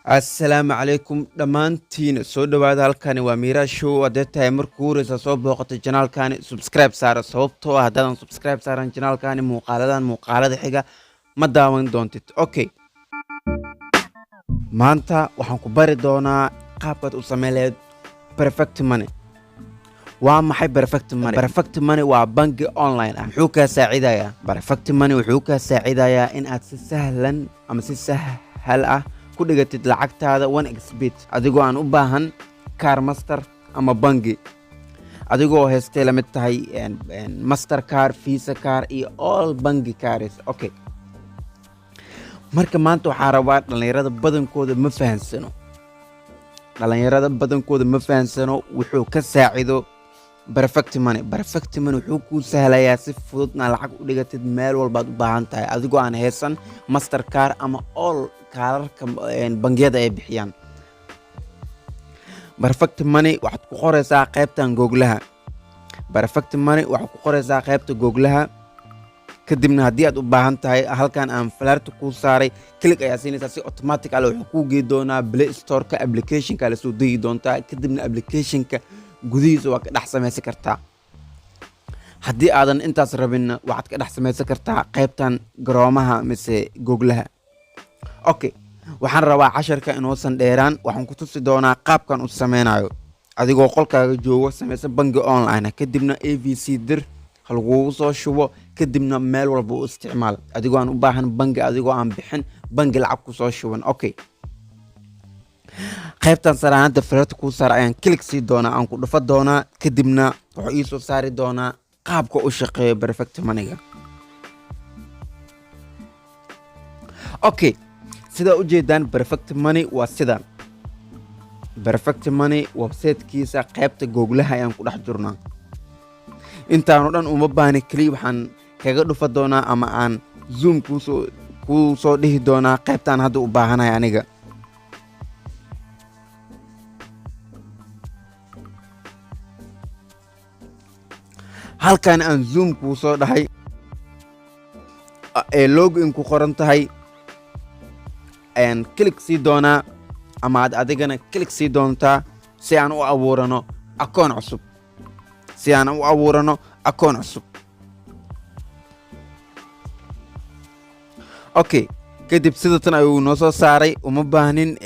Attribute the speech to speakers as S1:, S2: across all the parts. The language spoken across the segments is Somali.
S1: Assalaamu calaykum dhammaantiin soo dhawaada halkani waa Mira Show haddii tahay markuu horeysa soo booqatay channelkani subscribe saara sababtoo ah haddaadan subscribe saaran channelkani muuqaalada xiga ma daawan doontid okay maanta waxaan ku bari doonaa qaabkaad u sameyn lahayd perfect money waa maxay perfect money waa bangi online ah wuxuu kaa saacidayaa perfect money wuxuu kaa saacidayaa in aad si sahlan ama si sahal ah ku dhigatid lacagtaada 1xbet adigoo aan u baahan car master ama bangi adigoo heystay la mid tahay master car visa car iyo all bangi cars okay marka maanta waxaa rabaa dhalinyarada badankooda ma fahansano wuxuu ka saacido perfect money wuxuu kuu sahlayaa si fududna lacag u dhigatid meel walbaad u baahan tahay adigoo aan haysan master car ama all kaararka bangiyada ay bixiyaan perfect money waxaad ku qoraysaa qaybtan googlaha perfect money waxaad ku qoraysaa qaybta googlaha kadibna haddii aad u baahan tahay halkan aan falaarta kuu saaray click ayaa siinaysaa si automatic ah wuxuu kuu geey doonaa play store-ka application-ka la soo degi doontaa kadibna application-ka gudihiisa waa ka dhex samaysan kartaa haddii aadan intaas rabin waxaad ka dhex samaysan kartaa qaybtan garoomaha mise googlaha okay waxaan rabaa casharka inuusan dheeraan waxaan ku tusi doonaa qaabkan u sameynayo adigoo qolkaaga joogo samaysa bangi online kadibna avc dir halkuugu soo shubo kadibna meel walba u isticmaal adigoo aan u baahan bangi adigoo aan bixin bangi lacag ku soo shuban okay qaybtan saraanada falaarta kuu saar ayaan click sii doonaa aan ku dhufa doonaa kadibna wuxuu ii soo saari doonaa qaabka u shaqeeyo perfect money-ga okay sida u jeedaan perfect money waa sidan perfect money website-kiisa qaybta googlaha ayaan ku dhex jirnaa intaanu dhan uma baahni kaliya waxaan kaga dhufa doonaa ama aan zoom kuu soo dhihi doonaa qaybtaan hadda u baahanahay aniga halkan aan zoom kuu soo dhahay ee login ku qoran tahay ayaan click sii doonaa ama aad adigana click sii doontaa si aan u abuurano akoon cusub okay kadib sidatan ayuu noo soo saaray uma baahnin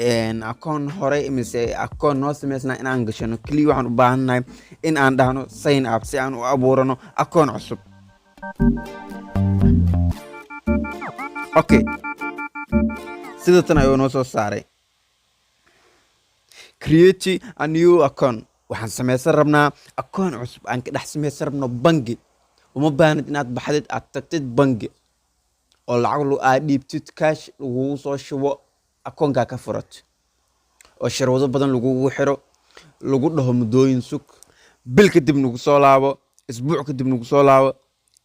S1: akoon hore mise akoon noo samaysnaa inaan gashano kaliya waxaan u baahannahay in aan dhahno sign up si aan u abuurano akoon cusub okay sidatan ayuu noo soo saaray create a new account waxaan samaysan rabnaa akoon cusub aan ka dhex samaysan rabno bangi uma baahnid inaad baxdid aad tagtid bangi oo lacag aad dhiibtid cash lagugu soo shubo akoonkaa ka furat oo sharwado badan lagugu xiro lagu dhaho muddooyin sug bil kadib nagu soo laabo isbuuc kadib nagu soo laabo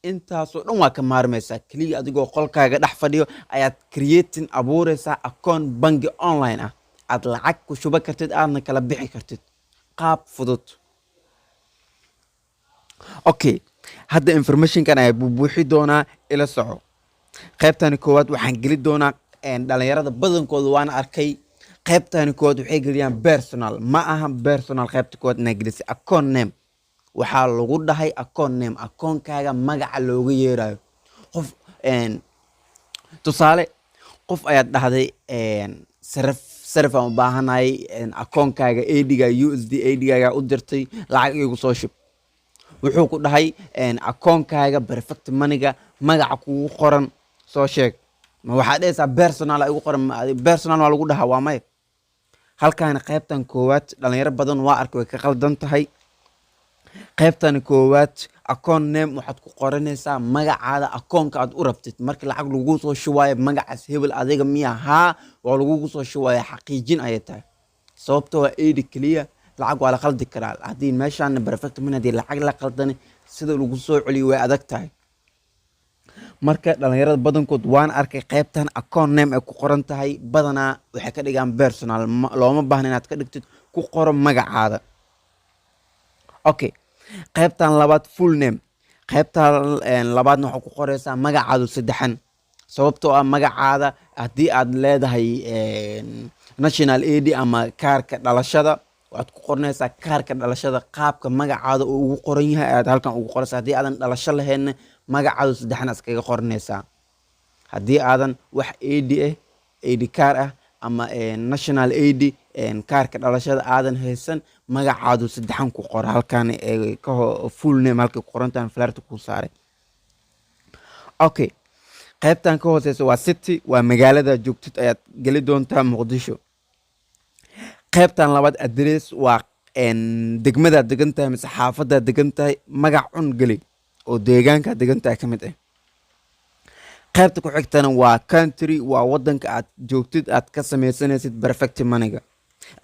S1: intaasoo dhan waa ka maarmaysaa kaliya adigoo qolkaaga dhex fadhiyo ayaad creating abuuraysaa akoon bangi online ah aad lacag ku shuba kartid aadna kala bixi kartid qaab fudud okay hadda informationkan ayaa buubuuxi doonaa ila soco qaybtani koowaad waxaan geli doonaa dhalinyarada badankooda waana arkay qaybtani koowaad waxay geliyaan personal ma aha personal qaybta koowaad inaa gelisay account name waxaa lagu dhahay account name akoonkaaga magaca looga yeerayo qof tusaale qof ayaad dhahday sarif aan u baahanahay akoonkaaga AD-ga USD AD-gaaga u dirtay lacag igu soo shub wuxuu ku dhahay akoonkaaga perfect money-ga magaca kugu qoran soo sheeg ma waxaad dhahaysaa personal igu qoran personal waa lagu dhahaa waa may halkaana qaybtan koowaad dhalinyaro badan waa arkay way ka qaldan tahay qaybtan koowaad account name waxaad ku qoranaysaa magacaada akoonka aad u rabtid marka lacag lagu soo shubayo magacaas hebel adiga miya haa waa lagugu soo shubaya xaqiijin ayay tahay sababtoo waa AD kaliya lacag waa la qaldi karaa haddii meeshaan perfect money haddii lacag la qaldani sida lagu soo celiyo way adag tahay marka dhalinyarada badankood waan arkay qaybtan account name ay ku qoran tahay badanaa waxay ka dhigaan personal looma baahna inaad ka dhigtid ku qoro magacaada okay qaybtan labaad full name qaybtan labaadna waxaa ku qoraysaa magacaadu saddexan sababtoo ah magacaada haddii aad leedahay national id ama kaarka dhalashada waxaad ku qoranaysaa kaarka dhalashada qaabka magacaada uu ugu qoran yahay ayaad halkan ugu qoraysaa haddii aadan dhalasho lahaynna magacaadu saddexan iskaga qoranaysaa haddii aadan wax id ah id kaar ah ama national id kaarka dhalashada aadan haysan magacaadu saddexan ku qor halkan full name halkay ku qorantahan flaarta ku saaray okay qaybtan ka hooseysa waa city waa magaalada joogtid ayaad geli doontaa muqdisho qaybtan labaad address waa degmadaad degan tahay mise xaafadaad degan tahay magac cun geli oo deegaankaad degan tahay ka mid ah qaybta ku xigtana waa country waa wadanka aad joogtid aad ka sameysanaysid perfect moneyga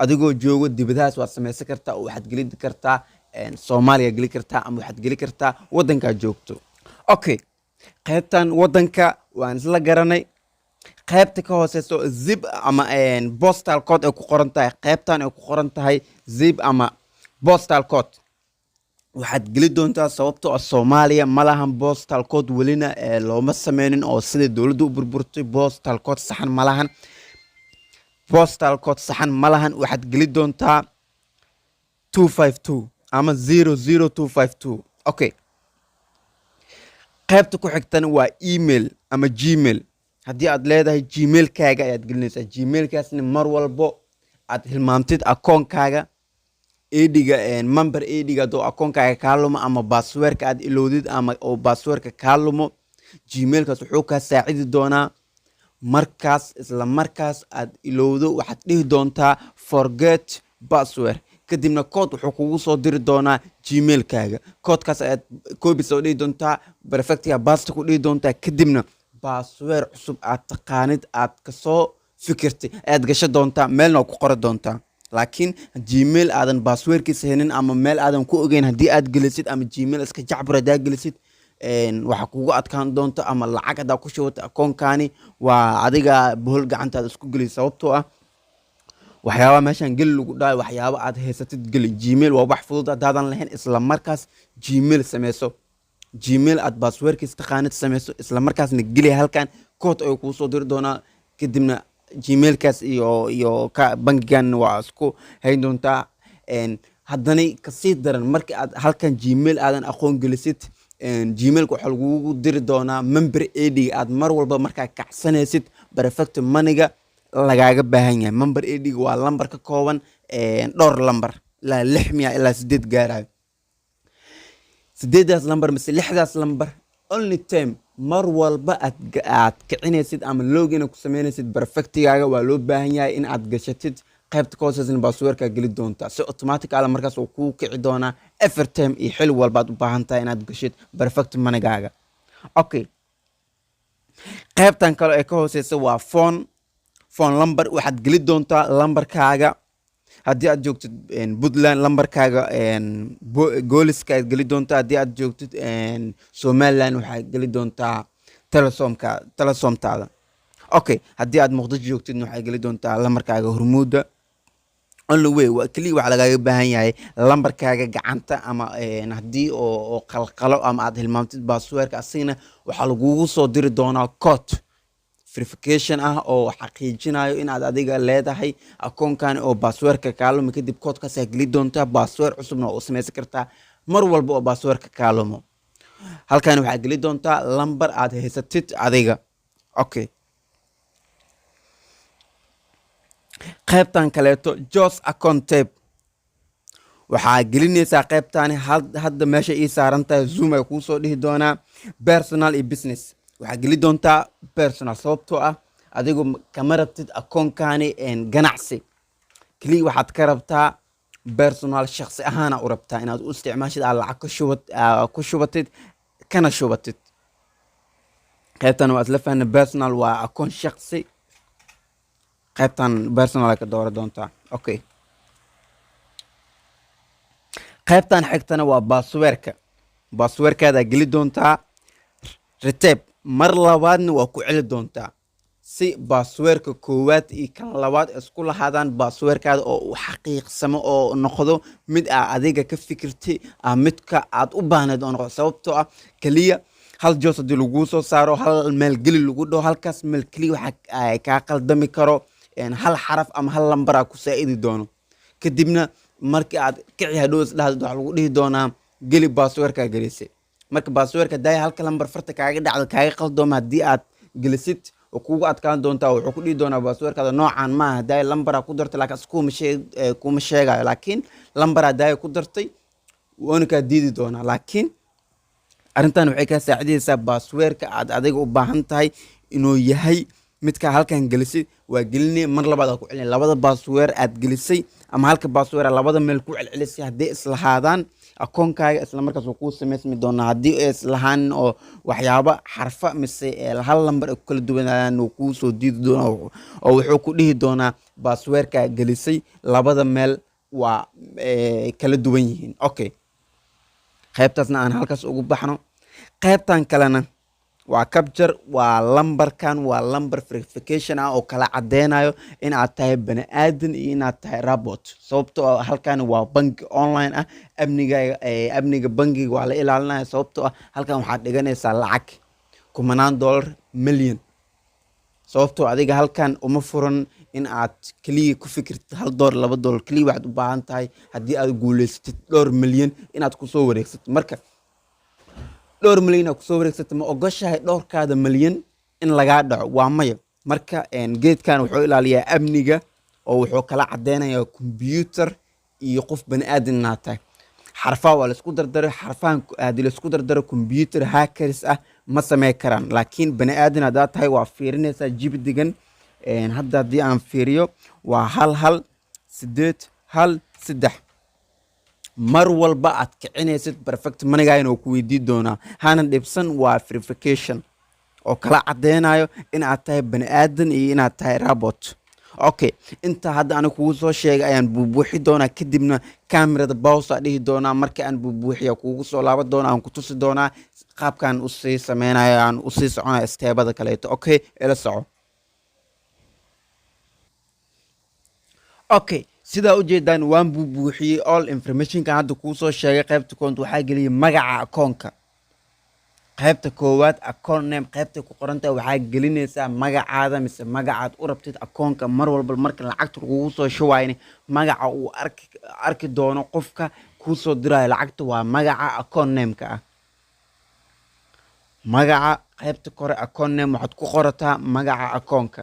S1: adigoo joogo dibadahaas waad sameysan kartaa oo waxaad geli kartaa soomaaliya geli kartaa ama waxaad geli kartaa wadankaad joogto okay qaybtan wadanka waan isla garanay qaybta ka hooseyso zip ama postal code ay ku qoran tahay qaybtan ay ku qoran tahay zip ama postal code waxaad geli doontaa sababtoo ah Soomaaliya ma lahan postal code welina looma sameynin oo sida dawladdu u burburtay postal code saxan ma lahan waxaad geli doontaa 252 ama 00252 okay qaybta ku xigtana waa email ama gmail haddii aad leedahay gmailkaaga ayaad gelinaysaa gmailkaasna mar walbo aad hilmaamtid akoonkaaga ediga member ediga doo akoonkaaga kaa lumo ama passwordka aad ilowdid ama oo passwordka kaa lumo gmailkaas wuxuu kaa saacidi doonaa markaas isla markaas aad ilowdo waxaad dhihi doontaa forget password kadibna code wuxuu kugu soo diri doonaa gmailkaaga codekaas ayaad copy soo dhihi doontaa perfectiga basta ku dhihi doontaa kadibna password cusub aad taqaanid aad kasoo fikirtay ayaad gasho doontaa meelna ku qori doontaa laakiin gmail aadan passwordkiisa haynin ama meel aadan ku ogeyn haddii aad gelisid ama gmail iska jacbur hadaa gelisid waxa kugu adkaan doonto ama lacag hadaa ku shubata akoonkani waa adiga bohol gacantaada isku geli sababtoo ah waxyaaba meeshan geli lagu dhaay waxyaaba aad haysatid geli gmail waa wax fudud hadaadan lahayn isla markaas gmail sameyso gmail aad passwordkiisa taqaanid sameyso isla markaasna geli halkan code ay kuu soo diri doonaa kadibna gmailkaas iyo bangigan waa isku hayn doontaa haddana kasii daran marka aad halkan gmail aadan aqoon gelisid gmailka waxaa lagugu diri doonaa member id aad mar walba markaa kacsanaysid perfect moneyga lagaaga baahan yahay member id waa lambar ka kooban dhowr lambar ilaa 600 ilaa 8 gaarayo 8daas lambar mise 6daas lambar only time mar walba aad kicinaysid ama login ku sameynaysid perfectigaaga waa loo baahan yahay in aad gashatid qaybta ka hooseysan passwordka geli doontaa si automatic ah markaas uu ku kici doonaa every time iyo xil walba aad u baahan tahay inaad gashid perfect money-gaaga okay qaybtan kale ee ka hooseysa waa phone number waxaad geli doontaa lambarkaaga haddii aad joogtid Puntland lambarkaaga gooliska aad geli doontaa haddii aad joogtid Somaliland waxaad geli doontaa telesomtaada okay haddii aad Muqdisho joogtid waxaad geli doontaa lambarkaaga Hormuuda only way waa kaliya waxa lagaaga baahan yahay lambarkaaga gacanta ama haddii oo qalqalo ama aad hilmaamtid passwordka asina waxa lagugu soo diri doonaa code verification ah oo xaqiijinayo in aad adiga leedahay akoonkan oo passwordka kaalmo kadib codekaas aad geli doontaa password cusubna oo sameysan kartaa mar walba oo passwordka kaalmo halkan waxaad geli doontaa lambar aad haysatid adiga okay qaybtan kaleeto jos account tab waxaa gelinaysaa qaybtani hadda meesha ii saaran tahay zoom ay kuu soo dhihi doonaa personal iyo business waxaa geli doontaa personal sababtoo ah adigu kama rabtid akoonkani ganacsi kaliya waxaad ka rabtaa personal shakhsi ahaana u rabtaa inaad u isticmaashid aad lacag ku shubatid kana shubatid qaybtan waa isla fahna personal waa akoon shakhsi qaybtan personal ay ka doora doontaa okay qaybtan xigtana waa passwordkaada geli doontaa retab mar labaadna waa ku celi doontaa si passwordka koowaad iyo kan labaad isku lahaadaan passwordkaada oo u xaqiiqsamo oo noqdo mid adiga ka fikirtay midka aad u baahneed oo noqdo sababtoo ah kaliya hal joos hadii lagu soo saaro hal meel geli lagu dhaho halkaas meel kaliya waxa kaa qaldami karo hal xaraf ama hal lambaraa ku saa'idi doono. kadibna markii aad kici hadhow isdhahdo waxaa lagu dhihi doonaa geli baasweerkaa gelisay. marka baasweerka daaya halka lambar farta kaaga dhacdo kaaga qaldooma haddii aad gelisid oo kugu adkaan doontaa, wuxuu ku dhihi doonaa baasweerkaada noocan maaha, daaya lambaraa ku dartay laakiin kuma sheegayo, laakiin lambaraa daaya ku dartay waana kaa diidi doonaa. laakiin arrintan waxay kaa saacidaysaa baasweerka aad adiga u baahan tahay inuu yahay midkaa halkan gelisay waa gelinay mar labaad aa ku celinay. labada baasweer aad gelisay ama halka baasweer labada meel ku celcelisay haddii islahaadaan akoonkaaga isla markaas wuu kuu samaysmi doonaa. haddii ay islahaanin oo waxyaaba xarfa mise hal lambar ay ku kala duwanayaan wuu kuu soo diidi doonaa oo wuxuu ku dhihi doonaa baasweerkaa gelisay labada meel waa kala duwan yihiin. okay, qaybtaasna aan halkaas ugu baxno. qaybtan kalena waa capture, waa lambarkan waa lambar verification ah oo kala cadeynayo in aad tahay bani aadan iyo inaad tahay robot. sababtoo ah halkan waa bangi online ah, amniga bangiga waa la ilaalinaya. sababtoo ah halkan waxaad dhiganaysaa lacag kumanaan dollar, milyan. sababtoo adiga halkan uma furan in aad keliya ku fikirtid $1 $2 keliya. waxaad u baahan tahay haddii aad guuleysatid dhowr milyan inaad kusoo wareegsatid. marka dhowr milyan aad kusoo wareegsatid ma ogoshahay dhowrkaada milyan in lagaa dhaco? waa maya. marka geedkan wuxuu ilaaliyaa amniga oo wuxuu kala cadeynayaa computer iyo qof bani aadan inaad tahay. xarfaha waa laisku dardaray, xarfahan haddii laisku dardaro computer hackers ah ma samey karaan, laakiin bani aadan haddaad tahay waa fiirinaysaa jibdigan. hadda haddii aan fiiriyo waa 118113. mar walba aad kicinaysid perfect manigaayan oo ku weydii doonaa. hana dhibsan, waa verification oo kala cadeynayo in aad tahay bani aadan iyo inaad tahay robot. okay, intaa hadda aniga kugu soo sheegay ayaan buubuuxi doonaa, kadibna kamerada bawsa dhihi doonaa. markii aan buubuuxiya kugu soo laaban doonaa, aan ku tusi doonaa qaabkaan usii sameynayo, aan usii soconayo steebada kaleeto. okay, ila soco. okay, sidaa ujeedaan waan buubuuxiyey all informationkan hadda kuu soo sheegay. qaybta koont waxaa geliyay magaca akoonka. qaybta koowaad account name, qaybtay ku qorantahay waxaa gelinaysaa magacaada mise magacaad u rabtid akoonka. mar walba marka lacagta kugu soo shubayna magaca uu arki doono qofka kuu soo dirayo lacagta waa magaca account name-ka ah. magaca qaybta kore account name waxaad ku qorataa magaca akoonka.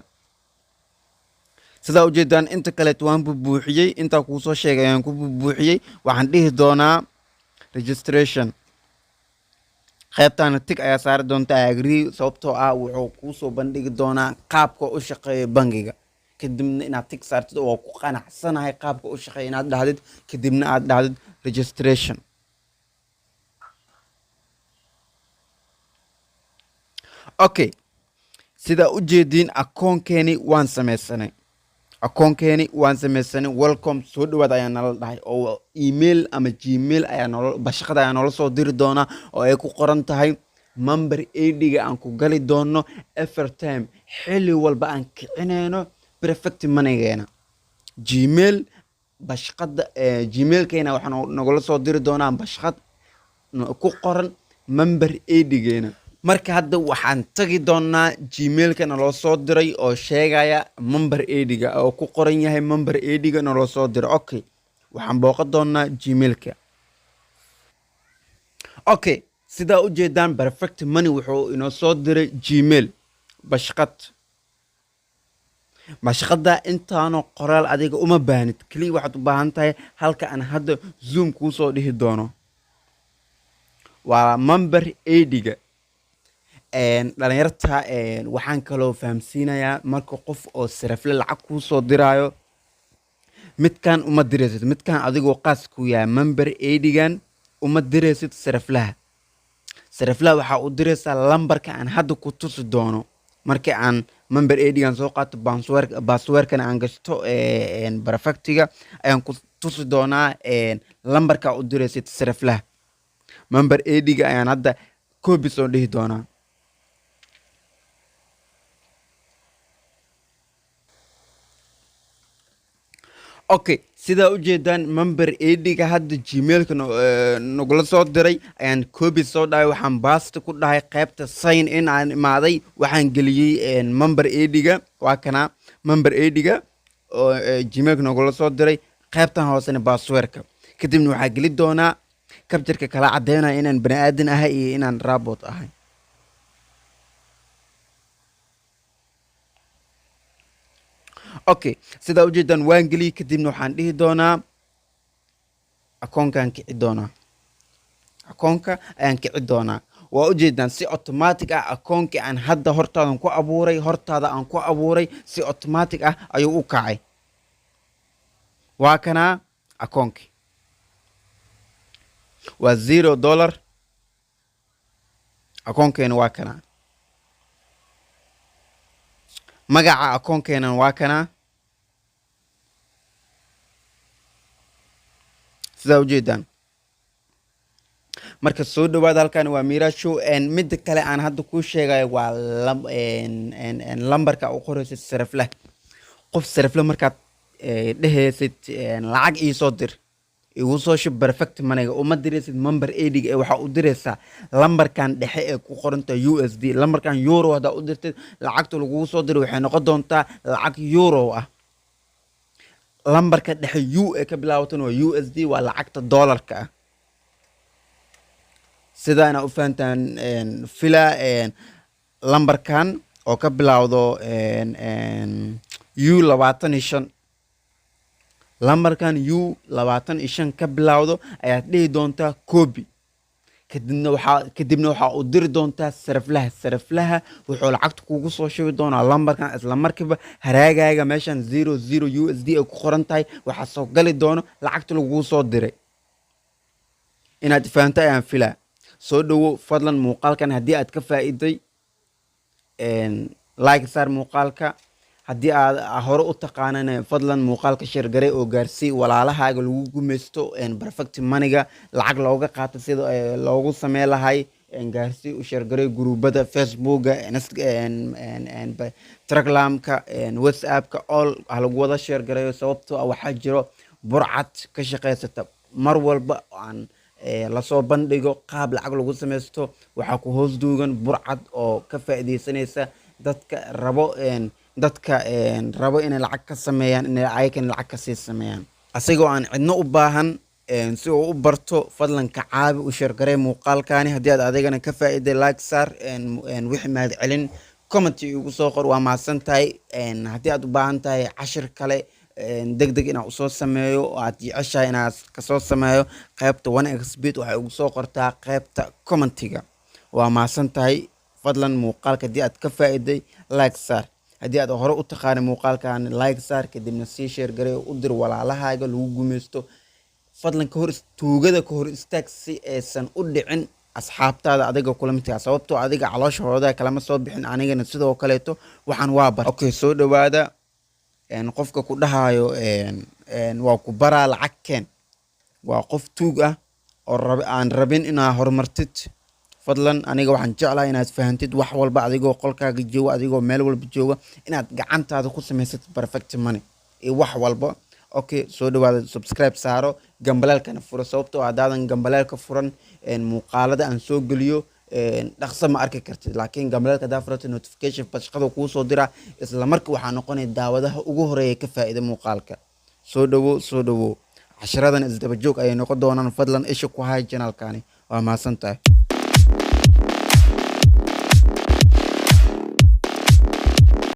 S1: sidaa ujeedaan inta kaleet waan buubuuxiyey, intaa kuu soo sheegay ayaan ku buubuuxiyey. waxaan dhihi doonaa registration. qaybtaana tig ayaa saari doonta agree, sababtoo ah wuxuu kuu soo bandhigi doonaa qaabka u shaqeeya bangiga. kadibna inaad tig saartid oo ku qanacsanahay qaabka u shaqeeya inaad dhahdid, kadibna aad dhahdid registration. okay, sidaa ujeediin akoonkeeni waan sameysanay. welcome, soo dhawaad ayaa nala dhahay oo email ama gmail ayaa bashaqada ayaa noola soo diri doonaa oo ay ku qoran tahay member ID-ga aan ku gali doono evertime xilli walba aan kicinayno perfect manigeena. gmail bashaqada gmailkeena waxaa nagula soo diri doonaa bashaqad ku qoran member ID-geena. marka hadda waxaan tagi doonaa gmailka naloo soo diray oo sheegaya member ID-ga oo ku qoran yahay member ID-ga naloo soo diray. okay, waxaan booqan doonaa gmailka. okay, sidaa ujeedaan perfect money wuxuu inoo soo diray gmail bashaqada. intaano qoraal adiga uma baahnid, keliya waxaad u baahan tahay halka aan hadda zoom kuu soo dhihi doono waa member ID-ga. dhalinyarta waxaan kaloo fahamsiinayaa marka qof oo sarafle lacag kuu soo diraayo, midkan uma diraysid, midkan adigoo qaas ku yahay member ID-gan uma diraysid saraflaha. waxaa u diraysaa lambarka aan hadda ku tusi doono. markii aan member ID-gan soo qaato baasweerkana aan gashto perfectiga ayaan ku tusi doonaa lambarka u diraysid saraflaha. member ID-ga ayaan hadda copy soo dhihi doonaa. okay, sidaa ujeedaan member ID-ga hadda gmailka nagula soo diray ayaan copy soo dhahay. waxaan baasta ku dhahay qaybta sign in aan imaaday, waxaan geliyey member ID-ga waa kana member ID-ga oo gmailka nogula soo diray, qaybtan hoosena passwordka. kadibna waxaa geli doonaa kabjarka kala cadeynaya inaan bani aadan ahay iyo inaan robot ahay. okay, sidaa ujeedaan waan geliyey. kadibna waxaan dhihi doonaa akoonkaan kici doonaa, akoonka ayaan kici doonaa. waa ujeedaan si automatic ah akoonkii aan hadda hortaada aan ku abuuray si automatic ah ayuu u kacay. waa kanaa akoonkii, waa $0. akoonkeena waa kanaa, magaca akoonkeenan waa kanaa. sidaa ujeedaan. marka soo dhawaada, halkan waa Mira Show. midda kale aan hadda kuu sheegayo waa lambarka u qoraysid sarifle. qof sarifle markaad dhehaysid lacag ii soo dir, igu soo shub perfect moneyga, uma diraysid member ID-ga waxaa u diraysaa lambarkan dhexe ee ku qoranta USD. lambarkan euro haddaa u dirtid, lacagta lagugu soo diray waxay noqon doontaa lacag euro ah. lambarka dhexe U ee ka bilaawatan waa USD, waa lacagta dollarka ah. sidaa inaa u fahantaan fila. lambarkan oo ka bilaawdo U25, lambarkan U25 ka bilaawdo ayaad dhihi doontaa copy. kadibna waxaa u diri doontaa sariflaha wuxuu lacagta kugu soo shubi doonaa lambarkan. isla markiiba haraagaaga meeshan 00 USD ay ku qoran tahay waxaa soo gali doono lacagta lagugu soo diray. inaad fahanto ayaan filaa. soo dhawo, fadlan muuqaalkan haddii aad ka faa'iiday like saar muuqaalka. haddii aad hore u taqaanana fadlan muuqaalka share garee oo gaarsii walaalahaaga lagu gumaysto perfect moneyga lacag looga qaato sida loogu samey lahay. gaarsii u share garee gruubada facebooka, telegramka, whatsappka, all ha lagu wada share gareeyo. sababtoo ah waxaa jiro burcad ka shaqaysata mar walba aan lasoo bandhigo qaab lacag lagu samaysto. waxaa ku hoos duugan burcad oo ka faa'iidaysanaysa dadka rabo inay lacag ka sameeyaan, inay ayakan lacag ka sii sameeyaan asigoo aan cidno u baahan. si uu u barto, fadlan ka caabi u share garee muuqaalkaani. haddii aad adigana ka faa'iiday like saar, wixii mahad celin comment igu soo qor. waa mahadsan tahay. haddii aad u baahan tahay cashir kale degdeg inaan usoo sameeyo oo aad jeceshahay inaad kasoo sameeyo, qaybta 1xbet waxay ugu soo qortaa qaybta commentiga. waa mahadsan tahay. fadlan muuqaalka haddii aad ka faa'iiday like saar. haddii aad hore u taqaanay muuqaalkan like saar, kadibna sii share garee u dir walaalahaaga lagu gumaysto. fadlan tuugada ka hor istaag si aysan u dhicin asxaabtaada adiga kula midka, sababtoo adiga calooshooda kalama soo bixin, anigana sidoo kaleeto waxaan waa bar. okay, soo dhawaada. qofka ku dhahayo waa ku baraa lacag keen waa qof tuug ah oo aan rabin inaad horumartid. fadlan aniga waxaan jeclahay inaad fahantid wax walba adigoo qolkaaga jooga, adigoo meel walba jooga, inaad gacantaada ku samaysatid perfect money iyo wax walba. okay, soo dhawaada. subscribe saaro, gambaleelkana furo, sababtoo haddaadan gambaleelka furan muuqaalada aan soo geliyo dhaqso ma arki kartid. laakiin gambaleelka haddaa furata notification bashqada kuu soo diraa, isla markii waxaa noqonaya daawadaha ugu horeeya ka faa'iida muuqaalka. soo dhawo. cashiradan isdaba joog ayay noqon doonaan. fadlan isha ku hay janaalkaani. waa mahadsan tahay.